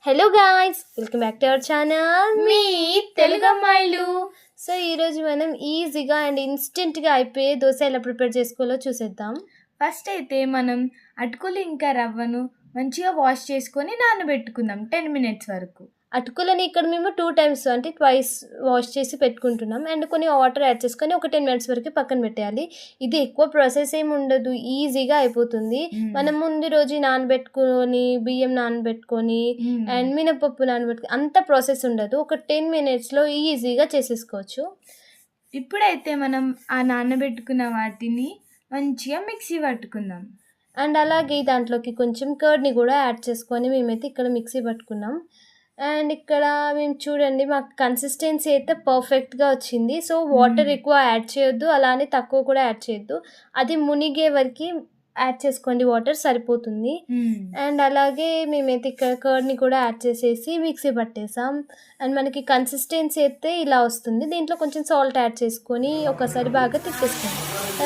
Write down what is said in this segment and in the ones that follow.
Hello guys, welcome back to our channel మీ తెలుగు అమ్మాయిలు. So ఈరోజు మనం ఈజీగా అండ్ ఇన్స్టెంట్గా అయిపోయే దోశ ఎలా ప్రిపేర్ చేసుకోవాలో చూసేద్దాం. ఫస్ట్ అయితే మనం అటుకులు ఇంకా రవ్వను మంచిగా వాష్ చేసుకొని నానబెట్టుకుందాం 10 minutes వరకు. అటుకులని ఇక్కడ మేము 2 times అంటే ట్వైస్ వాష్ చేసి పెట్టుకుంటున్నాం. అండ్ కొన్ని వాటర్ యాడ్ చేసుకొని ఒక 10 minutes వరకు పక్కన పెట్టేయాలి. ఇది ఎక్కువ ప్రాసెస్ ఏమి ఉండదు, ఈజీగా అయిపోతుంది. మనం ముందు రోజు నానబెట్టుకొని బియ్యం నానబెట్టుకొని అండ్ మినపప్పు నానబెట్టుకొని అంత ప్రాసెస్ ఉండదు. ఒక 10 minutesలో ఈజీగా చేసేసుకోవచ్చు. ఇప్పుడైతే మనం ఆ నానబెట్టుకున్న వాటిని మంచిగా మిక్సీ పట్టుకుందాం. అండ్ అలాగే దాంట్లోకి కొంచెం కర్డ్ని కూడా యాడ్ చేసుకొని మేమైతే ఇక్కడ మిక్సీ పట్టుకున్నాం. అండ్ ఇక్కడ మేము చూడండి, మాకు కన్సిస్టెన్సీ అయితే పర్ఫెక్ట్గా వచ్చింది. సో వాటర్ ఎక్కువ యాడ్ చేయొద్దు, అలానే తక్కువ కూడా యాడ్ చేయొద్దు. అది మునిగే వరకు యాడ్ చేసుకోండి, వాటర్ సరిపోతుంది. అండ్ అలాగే మేమైతే ఇక్కడ కర్డ్ని కూడా యాడ్ చేసేసి మిక్సీ పట్టేసాం. అండ్ మనకి కన్సిస్టెన్సీ అయితే ఇలా వస్తుంది. దీంట్లో కొంచెం సాల్ట్ యాడ్ చేసుకొని ఒకసారి బాగా తిప్పేసుకోండి.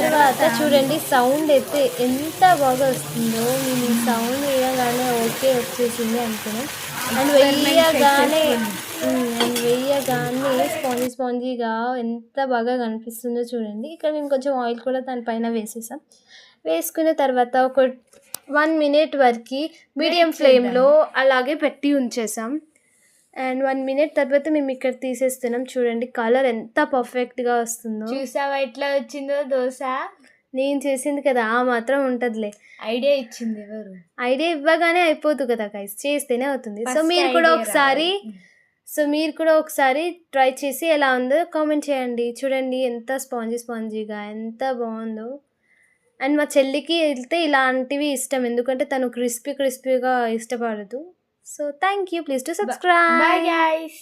తర్వాత చూడండి, సౌండ్ అయితే ఎంత బాగా వస్తుందో. మేము ఈ సౌండ్ వేయగానే ఓకే వచ్చేసింది అనుకున్నాం. అండ్ వేయగానే స్పాంజీగా ఎంత బాగా కనిపిస్తుందో చూడండి. ఇక్కడ మేము కొంచెం ఆయిల్ కూడా దానిపైన వేసేసాం. వేసుకున్న తర్వాత ఒక 1 minute వరకు మీడియం ఫ్లేమ్లో అలాగే పెట్టి ఉంచేసాం. అండ్ 1 minute తర్వాత మేము ఇక్కడ తీసేస్తున్నాం. చూడండి కలర్ ఎంత పర్ఫెక్ట్గా వస్తుందో. చూసావా ఎట్లా వచ్చిందో దోశ? నేను చేసింది కదా, ఆ మాత్రం ఉంటుందిలే. ఐడియా ఇచ్చింది ఎవరు? ఐడియా ఇవ్వగానే అయిపోదు కదా గైస్, చేస్తేనే అవుతుంది. సో మీరు కూడా ఒకసారి ట్రై చేసి ఎలా ఉందో కామెంట్ చేయండి. చూడండి ఎంత స్పాంజీగా ఎంత బాగుందో. అండ్ మా చెల్లికి వెళ్తే ఇలాంటివి ఇష్టం, ఎందుకంటే తను క్రిస్పీగా ఇష్టపడదు. So thank you, please to subscribe. Bye guys.